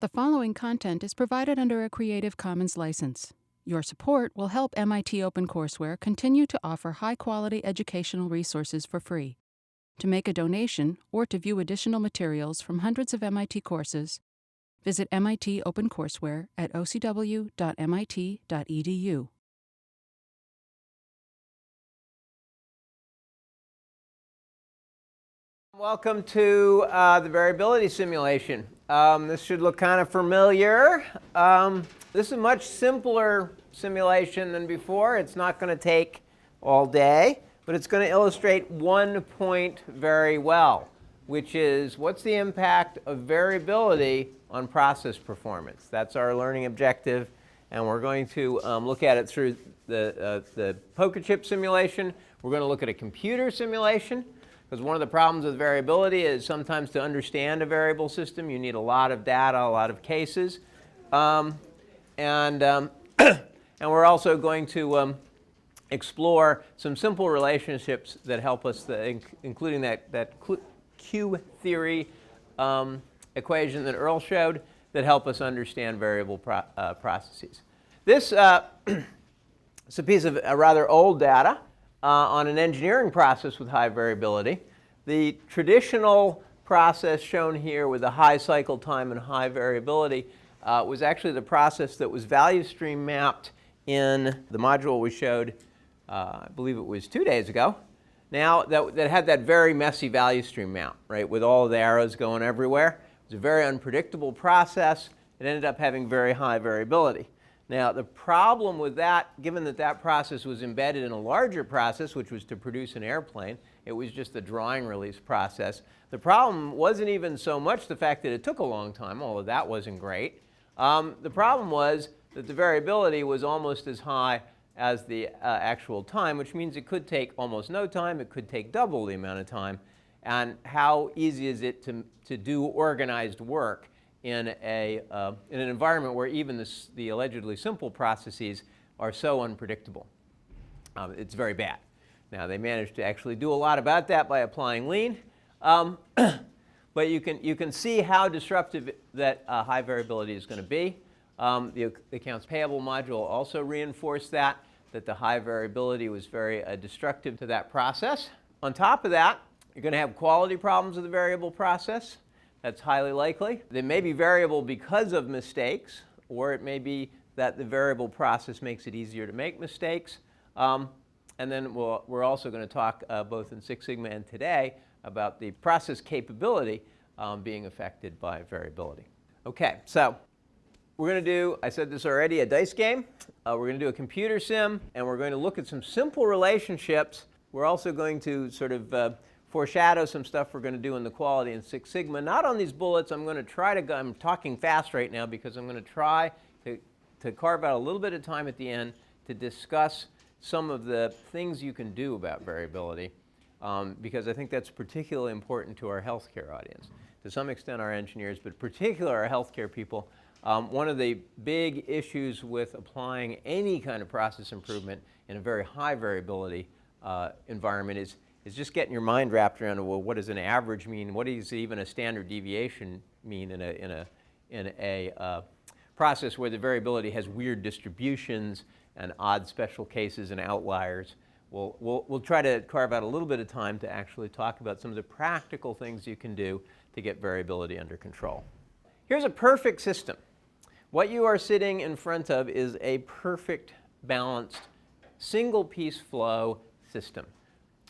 The following content is provided under a Creative Commons license. Your support will help MIT OpenCourseware continue to offer high-quality educational resources for free. To make a donation or to view additional materials from hundreds of MIT courses, visit MIT OpenCourseware at ocw.mit.edu. Welcome to the variability simulation. This should look kind of familiar. This is a much simpler simulation than before. It's not going to take all day, but it's going to illustrate one point very well, which is what's the impact of variability on process performance. That's our learning objective, and we're going to look at it through the poker chip simulation. We're going to look at a computer simulation. Because one of the problems with variability is sometimes to understand a variable system, you need a lot of data, a lot of cases. And we're also going to explore some simple relationships that help us, including that Q theory equation that Earl showed, that help us understand variable processes. This is a piece of rather old data. On an engineering process with high variability. The traditional process shown here with a high cycle time and high variability was actually the process that was value stream mapped in the module we showed, I believe it was 2 days ago. Now, that had that very messy value stream map, right, with all of the arrows going everywhere. It was a very unpredictable process. It ended up having very high variability. Now, the problem with that, given that that process was embedded in a larger process, which was to produce an airplane, it was just a drawing release process. The problem wasn't even so much the fact that it took a long time, although that wasn't great. The problem was that the variability was almost as high as the actual time, which means it could take almost no time. It could take double the amount of time. And how easy is it to do organized work in an environment where even the allegedly simple processes are so unpredictable? It's very bad. Now, they managed to actually do a lot about that by applying lean. But you can see how disruptive that high variability is going to be. The accounts payable module also reinforced that the high variability was very destructive to that process. On top of that, you're going to have quality problems with the variable process. That's highly likely. They may be variable because of mistakes, or it may be that the variable process makes it easier to make mistakes. And then we're also going to talk both in Six Sigma and today about the process capability being affected by variability. OK, so we're going to do, I said this already, a dice game. We're going to do a computer sim, and we're going to look at some simple relationships. We're also going to sort of foreshadow some stuff we're going to do in the quality in Six Sigma. Not on these bullets. I'm going to try to go, I'm talking fast right now because I'm going to try to carve out a little bit of time at the end to discuss some of the things you can do about variability, because I think that's particularly important to our healthcare audience. To some extent our engineers, but particularly our healthcare people. One of the big issues with applying any kind of process improvement in a very high variability environment is just getting your mind wrapped around, well, what does an average mean? What does even a standard deviation mean in a process where the variability has weird distributions and odd special cases and outliers? We'll try to carve out a little bit of time to actually talk about some of the practical things you can do to get variability under control. Here's a perfect system. What you are sitting in front of is a perfect, balanced, single-piece flow system.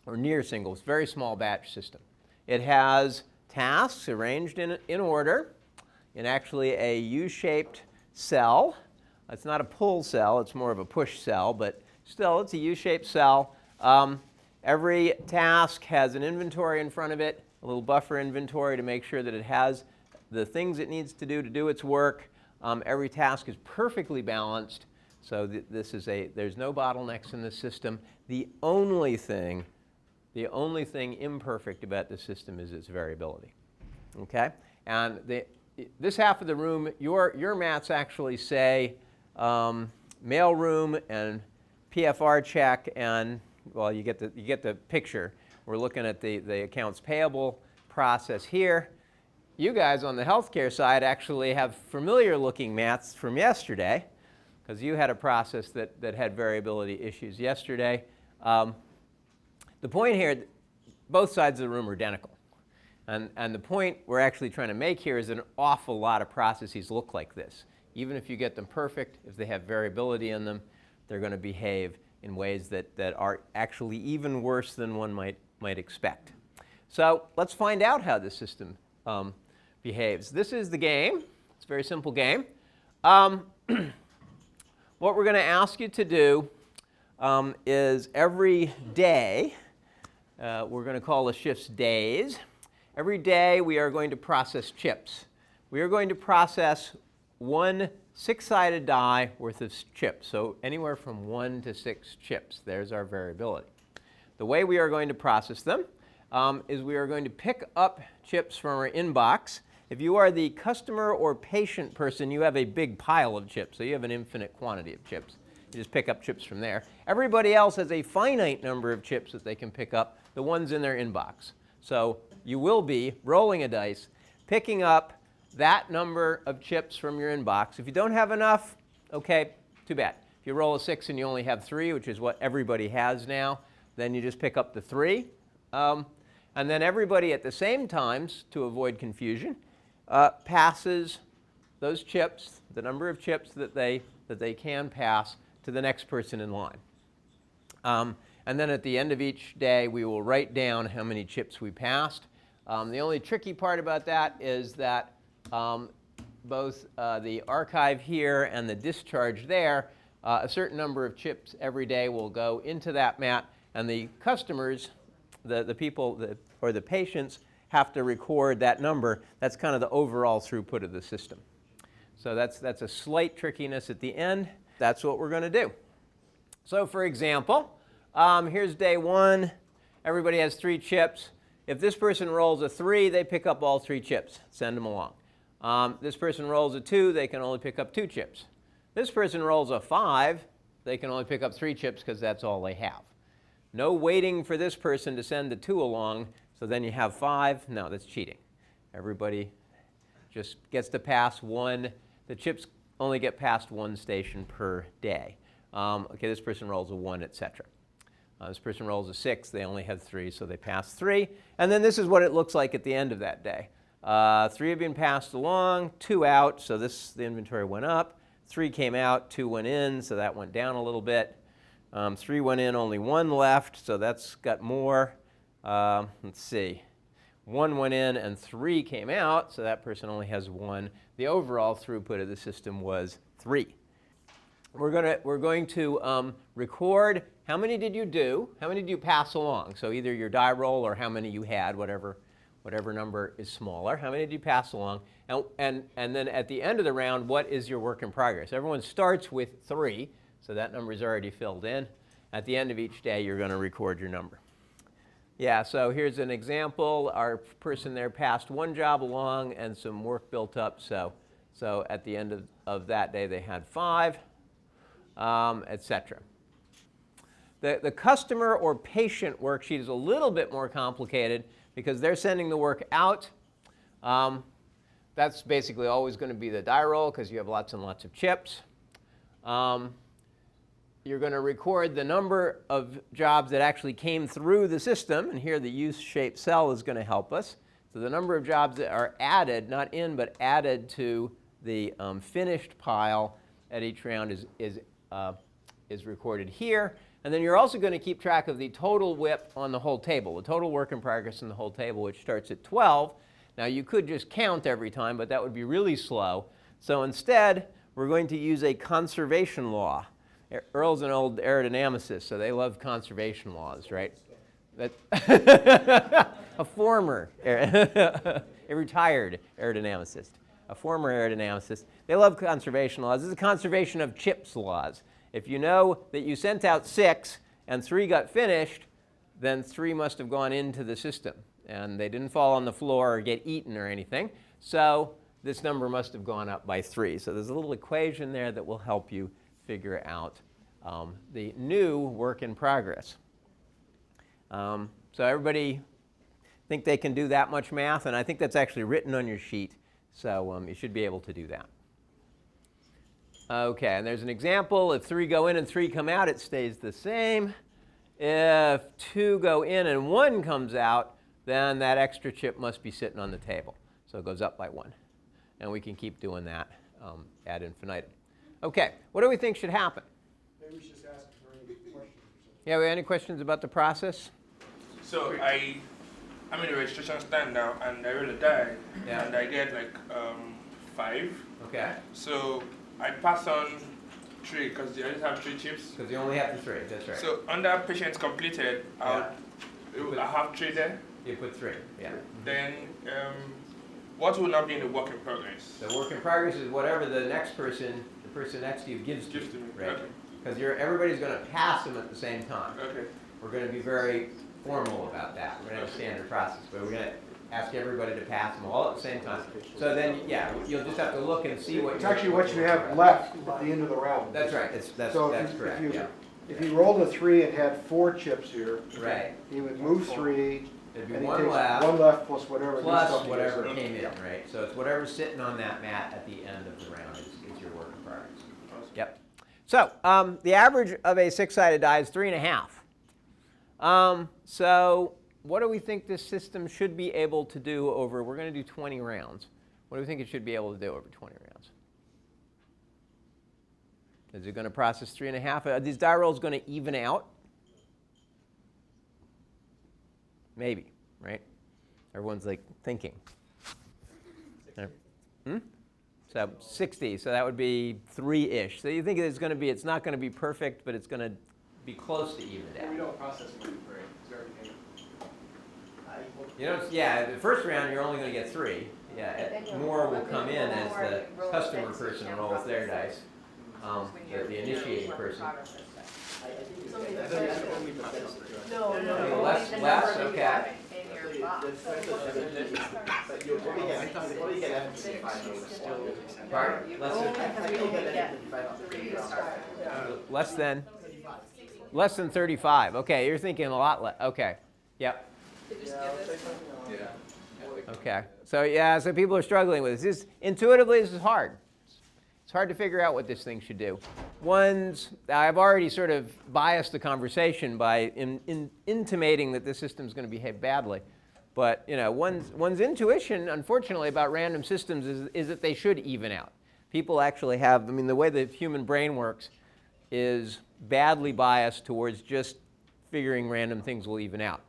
Or near single, it's a very small batch system. It has tasks arranged in order in actually a U-shaped cell. It's not a pull cell, it's more of a push cell, but still it's a U-shaped cell. Every task has an inventory in front of it, a little buffer inventory to make sure that it has the things it needs to do its work. Every task is perfectly balanced, so there's no bottlenecks in the system. The only thing imperfect about the system is its variability. Okay? And this half of the room, your mats actually say mailroom and PFR check, and well, you get the picture. We're looking at the accounts payable process here. you guys on the healthcare side actually have familiar looking maths from yesterday, because you had a process that had variability issues yesterday. The point here, both sides of the room are identical. And the point we're actually trying to make here is an awful lot of processes look like this. Even if you get them perfect, if they have variability in them, they're going to behave in ways that are actually even worse than one might expect. So let's find out how this system behaves. This is the game. It's a very simple game. What we're going to ask you to do is every day, we're going to call the shifts days. Every day we are going to process chips. We are going to process one 6-sided die worth of chips. So anywhere from 1 to 6 chips. There's our variability. The way we are going to process them is we are going to pick up chips from our inbox. If you are the customer or patient person, you have a big pile of chips. So you have an infinite quantity of chips. You just pick up chips from there. Everybody else has a finite number of chips that they can pick up, the ones in their inbox. So you will be rolling a dice, picking up that number of chips from your inbox. If you don't have enough, okay, too bad. If you roll a 6 and you only have 3, which is what everybody has now, then you just pick up the 3. And then everybody at the same times, to avoid confusion, passes those chips, the number of chips that they can pass, to the next person in line. And then at the end of each day, we will write down how many chips we passed. The only tricky part about that is that both the archive here and the discharge there, a certain number of chips every day will go into that mat, and the customers, the people or the patients, have to record that number. That's kind of the overall throughput of the system. So that's a slight trickiness at the end. That's what we're going to do. So for example, here's day 1. Everybody has 3 chips. If this person rolls a 3, they pick up all 3 chips. Send them along. This person rolls a 2, they can only pick up 2 chips. This person rolls a 5, they can only pick up 3 chips because that's all they have. No waiting for this person to send the 2 along, so then you have 5. No, that's cheating. Everybody just gets to pass 1. The chips only get past 1 station per day. Okay, this person rolls a 1, etc. This person rolls a 6, they only have 3, so they pass 3. And then this is what it looks like at the end of that day. 3 have been passed along, 2 out, so the inventory went up. 3 came out, 2 went in, so that went down a little bit. 3 went in, only 1 left, so that's got more. Let's see. 1 went in and 3 came out, so that person only has 1. The overall throughput of the system was 3. We're going to record how many did you do, how many did you pass along. So either your die roll or how many you had, whatever number is smaller. How many did you pass along? And then at the end of the round, what is your work in progress? Everyone starts with 3, so that number is already filled in. At the end of each day, you're going to record your number. Yeah, so here's an example. Our person there passed 1 job along and some work built up. So at the end of that day, they had 5, etc. The customer or patient worksheet is a little bit more complicated because they're sending the work out. That's basically always going to be the die roll because you have lots and lots of chips. You're going to record the number of jobs that actually came through the system, and here the U-shaped cell is going to help us. So the number of jobs that are added, not in, but added to the finished pile at each round is recorded here. And then you're also going to keep track of the total WIP on the whole table, the total work in progress in the whole table, which starts at 12. Now you could just count every time, but that would be really slow. So instead, we're going to use a conservation law. Earl's an old aerodynamicist, so they love conservation laws, right? A former, a retired aerodynamicist, a former aerodynamicist. They love conservation laws. This is the conservation of chips laws. If you know that you sent out 6 and 3 got finished, then 3 must have gone into the system. And they didn't fall on the floor or get eaten or anything. So this number must have gone up by 3. So there's a little equation there that will help you figure out the new work in progress. So everybody think they can do that much math, and I think that's actually written on your sheet, so you should be able to do that. Okay, and there's an example. If 3 go in and 3 come out, it stays the same. If 2 go in and 1 comes out, then that extra chip must be sitting on the table. So it goes up by 1. And we can keep doing that ad infinitum. Okay, what do we think should happen? Maybe we should just ask for any questions or something. Yeah, we have any questions about the process? So I'm in the registration stand now, and I roll a die, Yeah. and I get like 5. Okay. So I pass on 3 because I just have 3 chips. Because you only have the 3, that's right. So under patients completed, I have 3 there. You put 3, yeah. Then what will now be in the work in progress? The work in progress is whatever the next person, the person next to you gives to Gives you, to me, right? okay. Because everybody's going to pass them at the same time. Okay. We're going to be very formal about that. We're going to have a standard process, but we're going to ask everybody to pass them all at the same time. So then, yeah, you'll just have to look and see what. It's actually what you have left at the end of the round. That's right. That's So correct. Yeah. if you rolled a 3 and had 4 chips here, Right. he would move 3, There'd be and he one takes left. 1 left plus whatever. new Plus stuff he whatever gets. came in, right? So it's whatever's sitting on that mat at the end of the round is your work in progress. Yep. So the average of a 6-sided die is 3.5. So what do we think this system should be able to do over, we're going to do 20 rounds. What do we think it should be able to do over 20 rounds? Is it going to process 3.5? Are these die rolls going to even out? Maybe, right? Everyone's like thinking. So 60, so that would be 3-ish. So you think it's going to be, it's not going to be perfect, but it's going to be close to evened out. We don't process money, right? Is there anything? You know, yeah, the first round you're only going to get 3. Yeah, more will come in as the customer person rolls their dice, the initiating person. No, Less, okay. Pardon? Less than 35. Okay, you're thinking a lot less. Okay, yep. Okay, so yeah, so people are struggling with this. Intuitively, this is hard. It's hard to figure out what this thing should do. I've already sort of biased the conversation by intimating that this system is going to behave badly. But you know, one's intuition, unfortunately, about random systems is that they should even out. People actually have, I mean, the way the human brain works is badly biased towards just figuring random things will even out.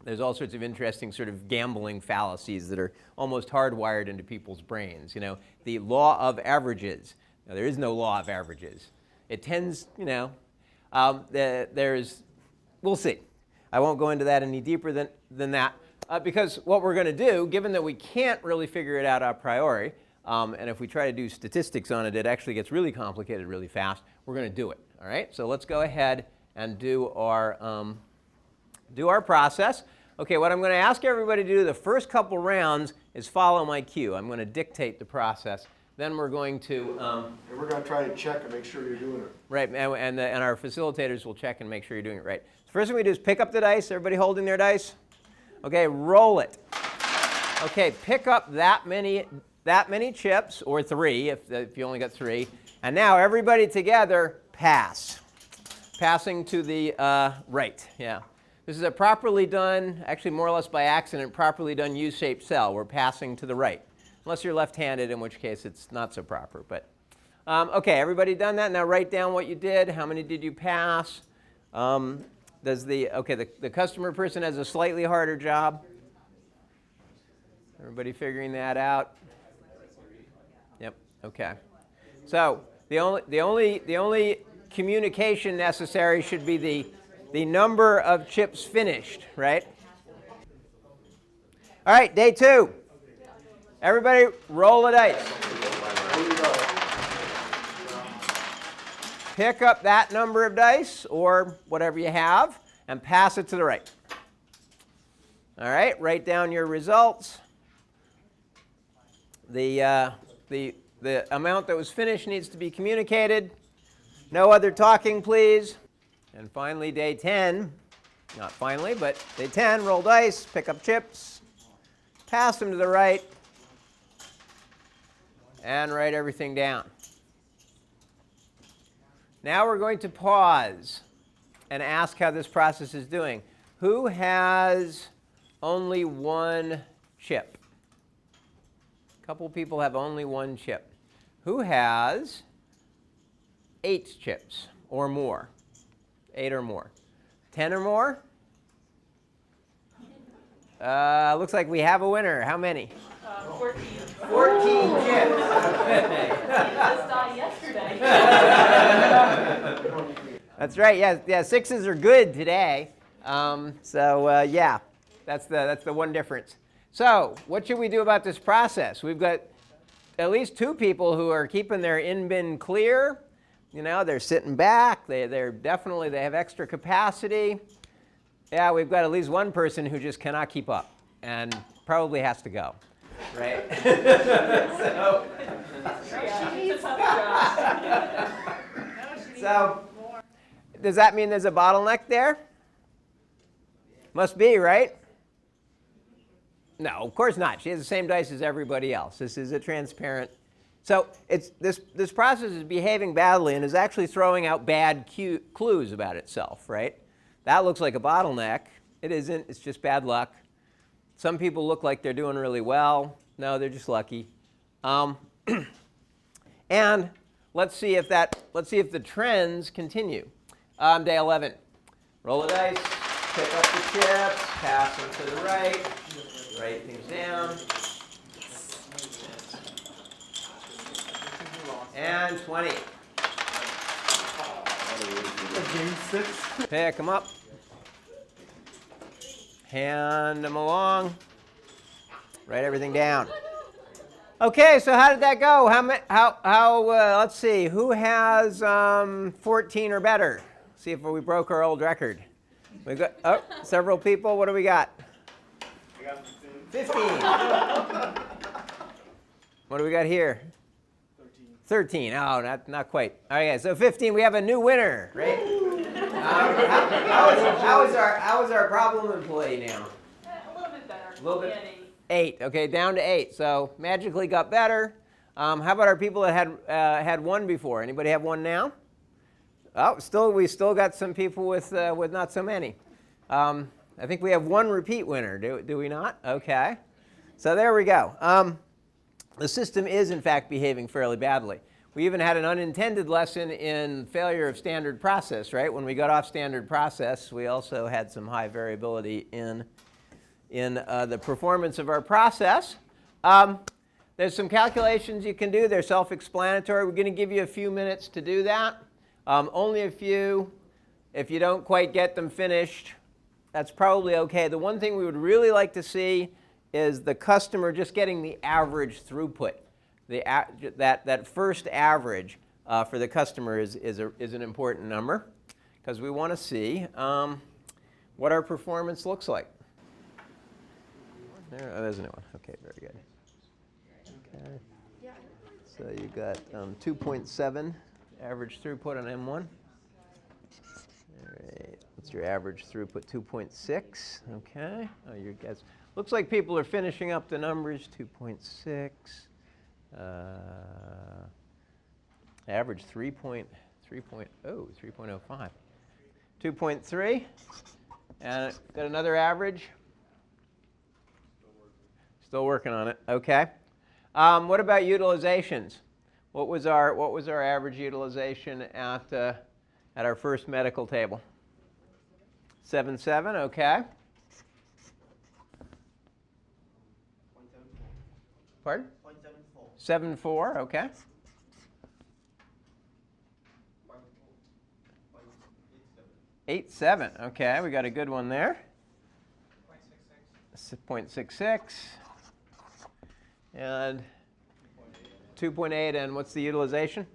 There's all sorts of interesting sort of gambling fallacies that are almost hardwired into people's brains. You know, the law of averages. Now, there is no law of averages. It tends, you know, we'll see. I won't go into that any deeper than that because what we're going to do, given that we can't really figure it out a priori, and if we try to do statistics on it, it actually gets really complicated really fast. We're going to do it. All right. So let's go ahead and do our process. Okay, what I'm going to ask everybody to do the first couple rounds is follow my cue. I'm going to dictate the process. Then we're going to... And we're going to try to check and make sure you're doing it. Right, and our facilitators will check and make sure you're doing it right. So first thing we do is pick up the dice. Everybody holding their dice? Okay, roll it. Okay, pick up that many chips, or 3 if you only got 3. And now everybody together, pass. Passing to the right, yeah. This is a properly done, actually more or less by accident, properly done U-shaped cell. We're passing to the right. Unless you're left-handed, in which case it's not so proper. But okay, everybody done that? Now write down what you did. How many did you pass? The customer person has a slightly harder job. Everybody figuring that out? Yep, okay. So the only communication necessary should be the number of chips finished, right? All right, day 2. Everybody roll a dice. Pick up that number of dice, or whatever you have, and pass it to the right. All right, write down your results. The amount that was finished needs to be communicated. No other talking, please. And finally, day 10. Not finally, but day 10, roll dice, pick up chips, pass them to the right, and write everything down. Now we're going to pause and ask how this process is doing. Who has only one chip? A couple people have only one chip. Who has 8 chips or more? 8 or more. 10 or more? Looks like we have a winner. How many? 14. 14 chips. Just died yesterday. That's right. Yeah, 6s are good today. Yeah, that's the one difference. So what should we do about this process? We've got at least 2 people who are keeping their in-bin clear. You know, they're sitting back. They have extra capacity. Yeah, we've got at least one person who just cannot keep up and probably has to go, right? So does that mean there's a bottleneck there? Must be, right? No, of course not. She has the same dice as everybody else. This is a transparent. So this process is behaving badly and is actually throwing out bad clues about itself, right? That looks like a bottleneck. It isn't. It's just bad luck. Some people look like they're doing really well. No, they're just lucky. And let's see if the trends continue. Day 11. Roll the dice. Pick up the chips. Pass them to the right. Write things down. And 20. Pick them up. Hand them along. Write everything down. Okay, so how did that go? Let's see. Who has 14 or better? See if we broke our old record. We got several people. What do we got? I got 15. What do we got here? 13. Oh, not quite. Okay, so 15. We have a new winner, right? How is our problem employee now? A little bit better. A little bit. Yeah, 8. Okay, down to 8. So magically got better. How about our people that had 1 before? Anybody have 1 now? Oh, we still got some people with not so many. I think we have 1 repeat winner. Do we not? Okay. So there we go. The system is, in fact, behaving fairly badly. We even had an unintended lesson in failure of standard process, right? When we got off standard process, we also had some high variability in the performance of our process. There's some calculations you can do. They're self-explanatory. We're going to give you a few minutes to do that. Only a few. If you don't quite get them finished, that's probably okay. The one thing we would really like to see is the customer just getting the average throughput. That first average for the customer is an important number because we want to see what our performance looks like. There's a new one. Okay, very good. Okay. So you got 2.7 average throughput on M1. All right. What's your average throughput? 2.6. Okay. Oh, you guys. Looks like people are finishing up the numbers. 2.6. Average 3.05. 2.3. And got another average. Still working on it. Okay. What about utilizations? What was our average utilization at our first medical table? 7.7. Okay. Pardon? 7.4. Okay. 8.7. Okay, we got a good one there. 0.66. And 2.8, and what's the utilization?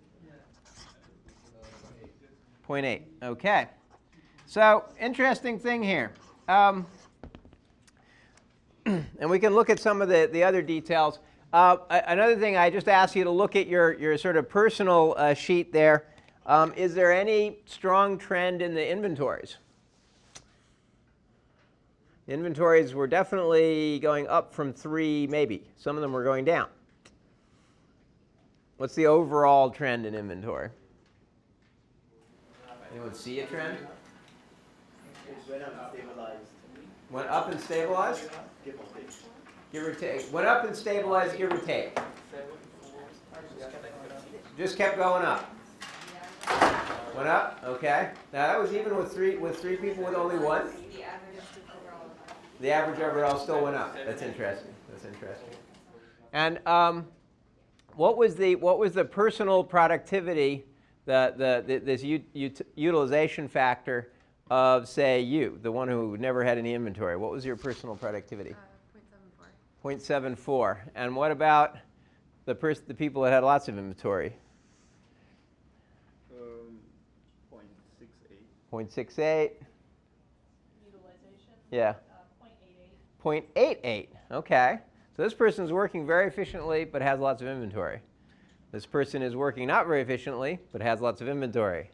0.8. Okay. So interesting thing here. And we can look at some of the other details. Another thing, I just asked you to look at your sort of personal sheet there. Is there any strong trend in the inventories? Inventories were definitely going up from 3, maybe. Some of them were going down. What's the overall trend in inventory? Anyone see a trend? Went up and stabilized? Give or take. Went up and stabilized, give or take. Just kept going up. Went up? Okay. Now that was even with three people with only one? The average overall still went up. That's interesting. That's interesting. And what was the personal productivity, this utilization factor of, say, you, the one who never had any inventory? What was your personal productivity? 0.74. 0.74. And what about the people that had lots of inventory? 0.68. 0.68. Utilization? Yeah. 0.88. 0.88. Okay. So this person is working very efficiently but has lots of inventory. This person is working not very efficiently but has lots of inventory.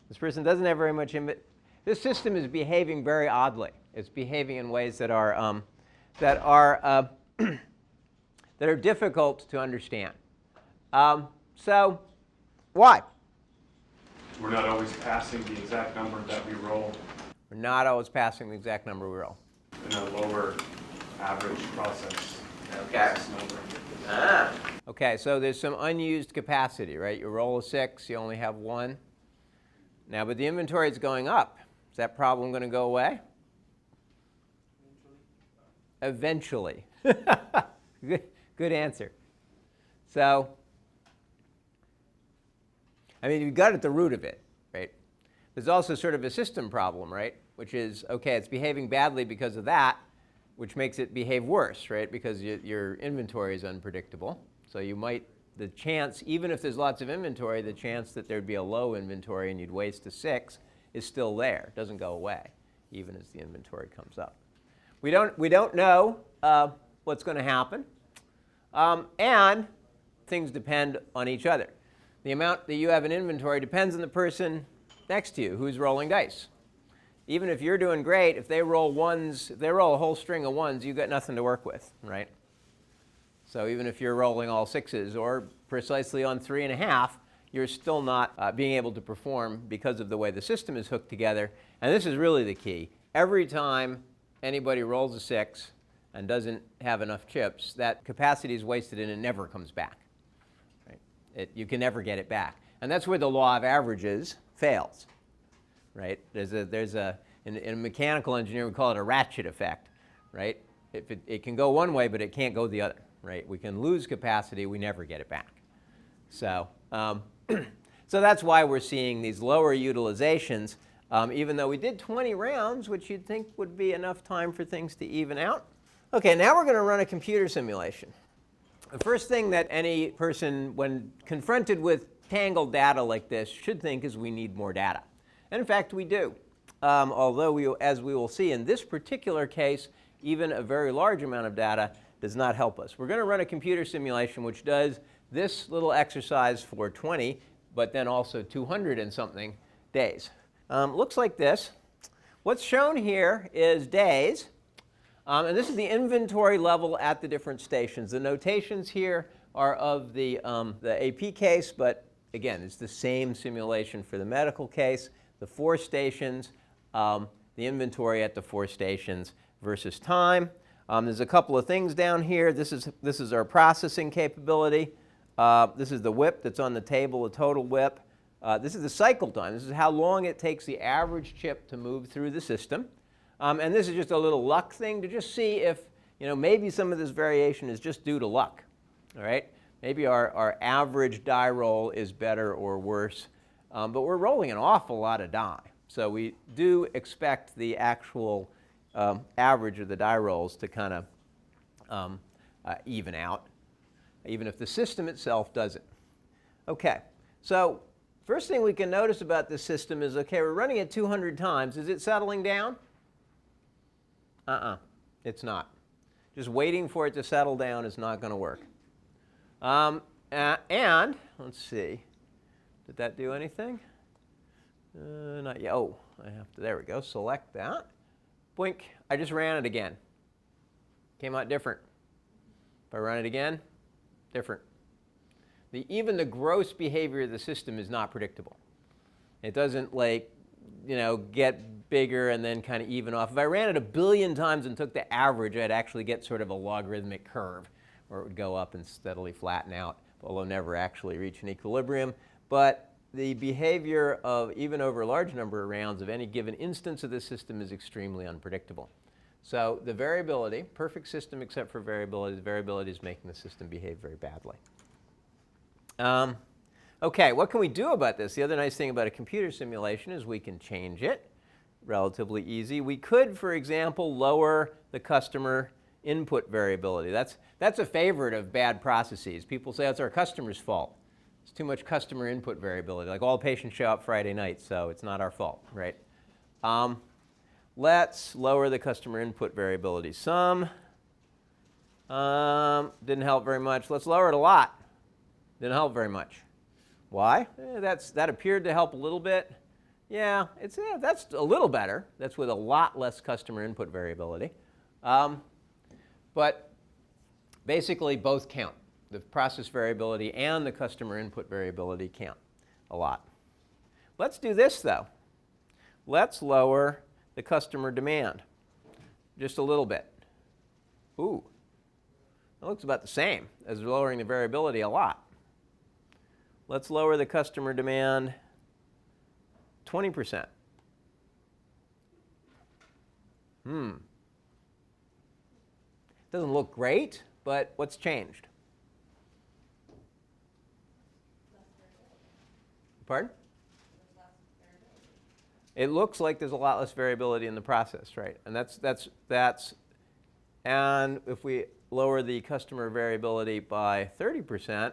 This person doesn't have very much inventory. This system is behaving very oddly. It's behaving in ways that are that are difficult to understand. So why? We're not always passing the exact number that we roll We're not always passing the exact number we roll. in a lower average process. Okay. Number. Okay, so there's some unused capacity, right? You roll a 6, you only have 1. Now, but the inventory is going up. Is that problem going to go away? Eventually. Good answer. So, I mean, you got at the root of it, right? There's also sort of a system problem, right? Which is, okay, it's behaving badly because of that, which makes it behave worse, right? Because your inventory is unpredictable. So you might, the chance, even if there's lots of inventory, the chance that there'd be a low inventory and you'd waste a 6 is still there. It doesn't go away, even as the inventory comes up. We don't know what's going to happen. And things depend on each other. The amount that you have in inventory depends on the person next to you who's rolling dice. Even if you're doing great, if they roll ones, if they roll a whole string of ones, you've got nothing to work with, right? So even if you're rolling all 6s or precisely on 3.5, you're still not being able to perform because of the way the system is hooked together. And this is really the key. Every time anybody rolls a 6 and doesn't have enough chips, that capacity is wasted and it never comes back. Right? You can never get it back. And that's where the law of averages fails. Right? In mechanical engineering, we call it a ratchet effect. Right? It can go one way, but it can't go the other. Right? We can lose capacity, we never get it back. So, so that's why we're seeing these lower utilizations, even though we did 20 rounds, which you'd think would be enough time for things to even out. Okay, now we're going to run a computer simulation. The first thing that any person, when confronted with tangled data like this, should think is we need more data. And in fact, we do. Although, as we will see in this particular case, even a very large amount of data does not help us. We're going to run a computer simulation which does this little exercise for 20, but then also 200 and something days. Looks like this. What's shown here is days. And this is the inventory level at the different stations. The notations here are of the AP case, but again, it's the same simulation for the medical case. The 4 stations, the inventory at the 4 stations versus time. There's a couple of things down here. This is our processing capability. This is the WIP that's on the table, the total WIP. This is the cycle time. This is how long it takes the average chip to move through the system. And this is just a little luck thing to just see if, maybe some of this variation is just due to luck. All right? Maybe our average die roll is better or worse. But we're rolling an awful lot of die. So we do expect the actual average of the die rolls to kind of even out, even if the system itself doesn't. Okay, so first thing we can notice about this system is, okay, we're running it 200 times. Is it settling down? It's not. Just waiting for it to settle down is not going to work. And let's see, did that do anything? Not yet. Oh, I have to, there we go, select that. boink, I just ran it again. Came out different. If I run it again, different. Even the gross behavior of the system is not predictable. It doesn't get bigger and then kind of even off. If I ran it 1 billion times and took the average, I'd actually get sort of a logarithmic curve where it would go up and steadily flatten out, although never actually reach an equilibrium. But the behavior of, even over a large number of rounds of any given instance of the system, is extremely unpredictable. So the variability, perfect system except for variability, the variability is making the system behave very badly. Okay, what can we do about this? The other nice thing about a computer simulation is we can change it. Relatively easy. We could, for example, lower the customer input variability. That's a favorite of bad processes. People say it's our customer's fault. It's too much customer input variability. Like all patients show up Friday night, so it's not our fault, right? Let's lower the customer input variability some. Didn't help very much. Let's lower it a lot. Didn't help very much. Why? That appeared to help a little bit. Yeah, that's a little better. That's with a lot less customer input variability. But basically, both count. The process variability and the customer input variability count a lot. Let's do this, though. Let's lower the customer demand just a little bit. Ooh, that looks about the same as lowering the variability a lot. Let's lower the customer demand 20%. Doesn't look great, but what's changed? Pardon? It looks like there's a lot less variability in the process, right? And and if we lower the customer variability by 30%,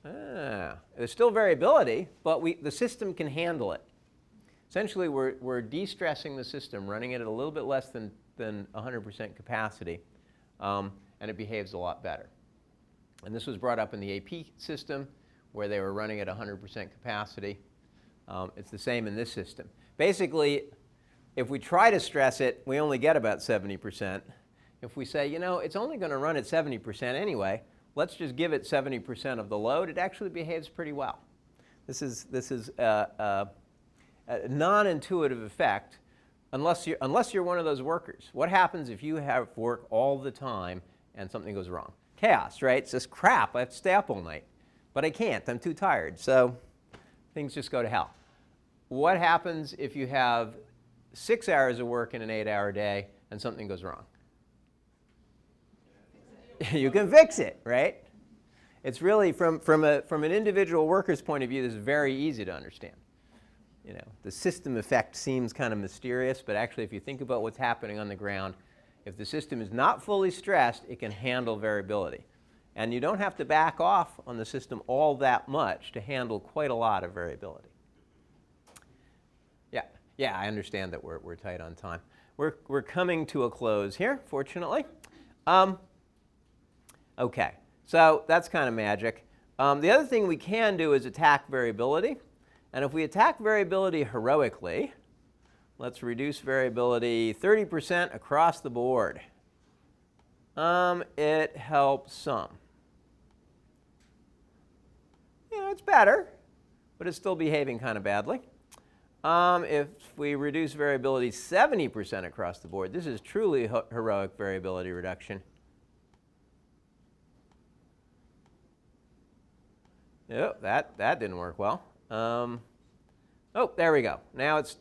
there's still variability, but the system can handle it. Essentially, we're de-stressing the system, running it at a little bit less than 100% capacity, and it behaves a lot better. And this was brought up in the AP system, where they were running at 100% capacity. It's the same in this system. Basically, if we try to stress it, we only get about 70%. If we say, it's only going to run at 70% anyway, let's just give it 70% of the load, it actually behaves pretty well. This is a non-intuitive effect unless you're one of those workers. What happens if you have work all the time and something goes wrong? Chaos, right? It's just crap. I have to stay up all night. But I can't. I'm too tired. So things just go to hell. What happens if you have 6 hours of work in an 8-hour day and something goes wrong? You can fix it, right? It's really, from an individual worker's point of view, this is very easy to understand. The system effect seems kind of mysterious, but actually if you think about what's happening on the ground, if the system is not fully stressed, it can handle variability. And you don't have to back off on the system all that much to handle quite a lot of variability. Yeah, I understand that we're tight on time. We're coming to a close here, fortunately. Okay, so that's kind of magic. The other thing we can do is attack variability. And if we attack variability heroically, let's reduce variability 30% across the board. It helps some. It's better, but it's still behaving kind of badly. If we reduce variability 70% across the board, this is truly heroic variability reduction. Yep, that didn't work well. Oh, there we go. Now it's,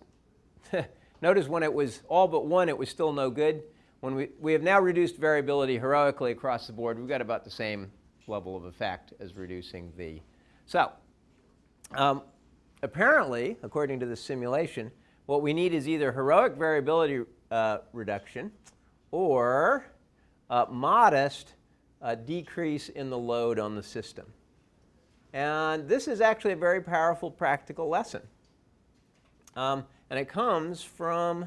notice when it was all but 1, it was still no good. When we have now reduced variability heroically across the board, we've got about the same level of effect as reducing the. So apparently, according to the simulation, what we need is either heroic variability reduction or modest decrease in the load on the system. And this is actually a very powerful practical lesson. And it comes from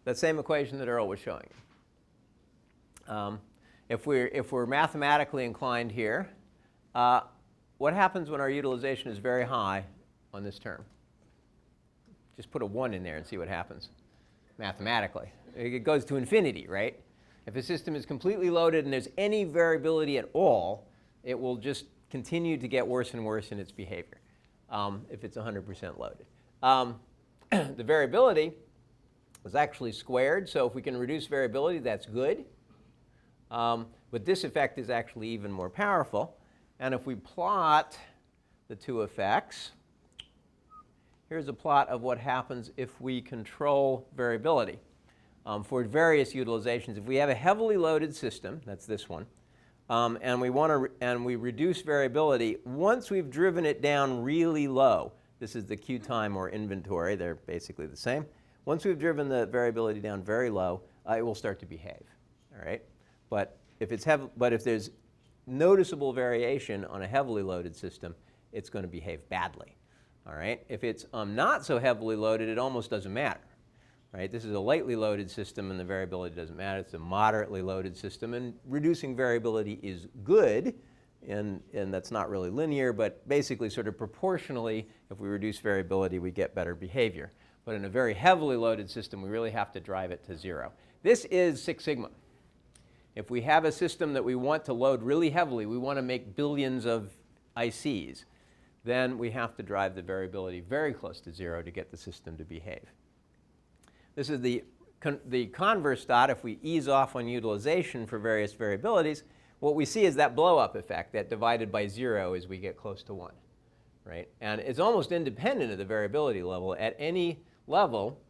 that same equation that Earl was showing you. If we're mathematically inclined here, what happens when our utilization is very high on this term? Just put a 1 in there and see what happens. mathematically. It goes to infinity, right? If a system is completely loaded and there's any variability at all, it will just continue to get worse and worse in its behavior if it's 100% loaded. The variability is actually squared, so if we can reduce variability, that's good. But this effect is actually even more powerful. And if we plot the two effects, here's a plot of what happens if we control variability for various utilizations. If we have a heavily loaded system, that's this one, and we reduce variability, once we've driven it down really low, this is the Q time or inventory, they're basically the same. Once we've driven the variability down very low, it will start to behave, all right? But if there's noticeable variation on a heavily loaded system, it's going to behave badly, all right? If it's not so heavily loaded, it almost doesn't matter, right? This is a lightly loaded system, and the variability doesn't matter. It's a moderately loaded system, and reducing variability is good, and that's not really linear, but basically sort of proportionally, if we reduce variability, we get better behavior. But in a very heavily loaded system, we really have to drive it to 0. This is Six Sigma. If we have a system that we want to load really heavily, we want to make billions of ICs, then we have to drive the variability very close to 0 to get the system to behave. This is the converse dot. If we ease off on utilization for various variabilities, what we see is that blow-up effect, that divided by 0 as we get close to 1, right? And it's almost independent of the variability level. At any level,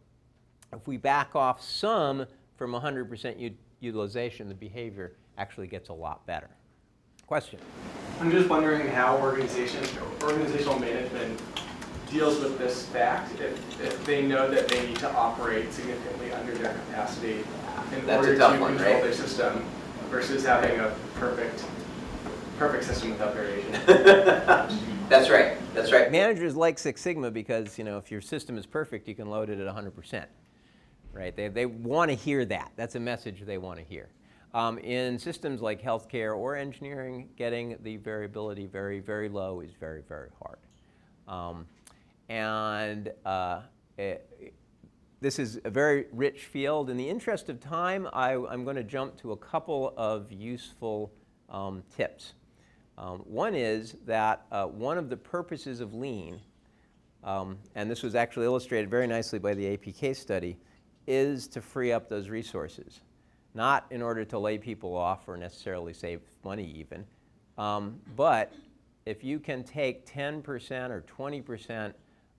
if we back off some from 100% utilization, the behavior actually gets a lot better. Question? I'm just wondering how organizational management deals with this fact if they know that they need to operate significantly under their capacity in order to control their system versus having a perfect system without variation. That's right. That's right. Managers like Six Sigma because, if your system is perfect, you can load it at 100%. Right? They want to hear that. That's a message they want to hear. In systems like healthcare or engineering, getting the variability very, very low is very, very hard. This is a very rich field. In the interest of time, I'm going to jump to a couple of useful tips. One is that one of the purposes of lean, and this was actually illustrated very nicely by the AP case study, is to free up those resources. Not in order to lay people off or necessarily save money even, but if you can take 10% or 20%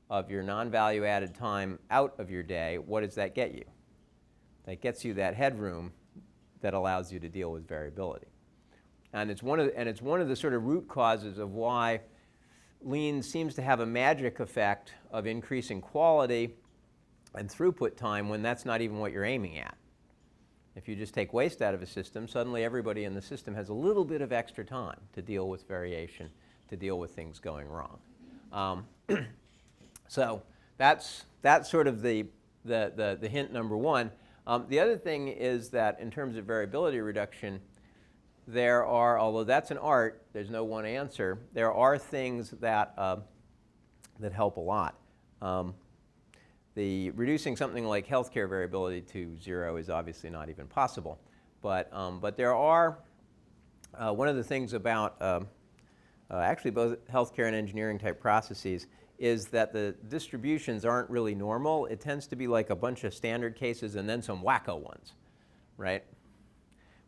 of your non-value added time out of your day, what does that get you? That gets you that headroom that allows you to deal with variability. And it's one of the sort of root causes of why lean seems to have a magic effect of increasing quality and throughput time when that's not even what you're aiming at. If you just take waste out of a system, suddenly everybody in the system has a little bit of extra time to deal with variation, to deal with things going wrong. So that's sort of the hint number one. The other thing is that in terms of variability reduction, there are, although that's an art, there's no one answer, there are things that help a lot. Reducing something like healthcare variability to 0 is obviously not even possible. But there are, one of the things about actually both healthcare and engineering type processes is that the distributions aren't really normal. It tends to be like a bunch of standard cases and then some wacko ones, right?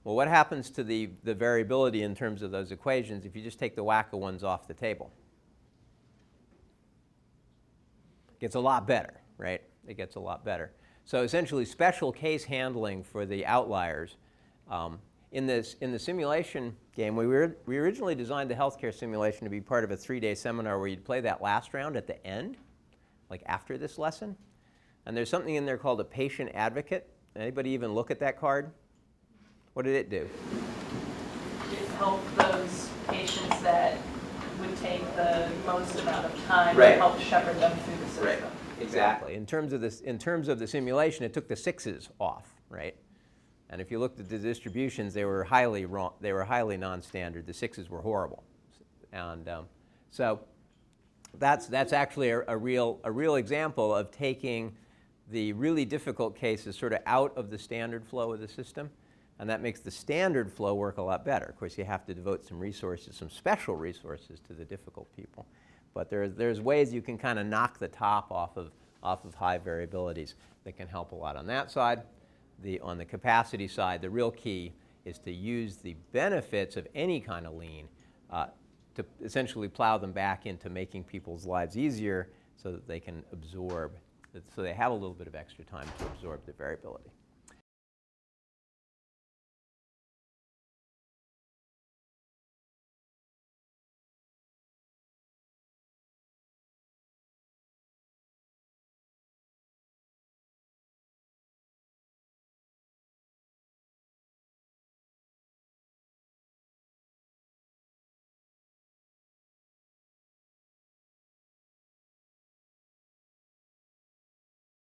Well, what happens to the variability in terms of those equations if you just take the wacko ones off the table? It gets a lot better, right? It gets a lot better. So essentially special case handling for the outliers. In the simulation game, we originally designed the healthcare simulation to be part of a 3-day seminar where you'd play that last round at the end, like after this lesson. And there's something in there called a patient advocate. Anybody even look at that card? What did it do? It helped those patients that would take the most amount of time Right. to help shepherd them through the system. Right. Exactly. In terms of the simulation, it took the 6s off, right? And if you looked at the distributions, they were highly wrong. They were highly non-standard. The 6s were horrible, and so that's actually a real example of taking the really difficult case is sort of out of the standard flow of the system, and that makes the standard flow work a lot better. Of course, you have to devote some resources, some special resources to the difficult people. But there's ways you can kind of knock the top off of high variabilities that can help a lot on that side. On the capacity side, the real key is to use the benefits of any kind of lean to essentially plow them back into making people's lives easier so that they can absorb, so they have a little bit of extra time to absorb the variability.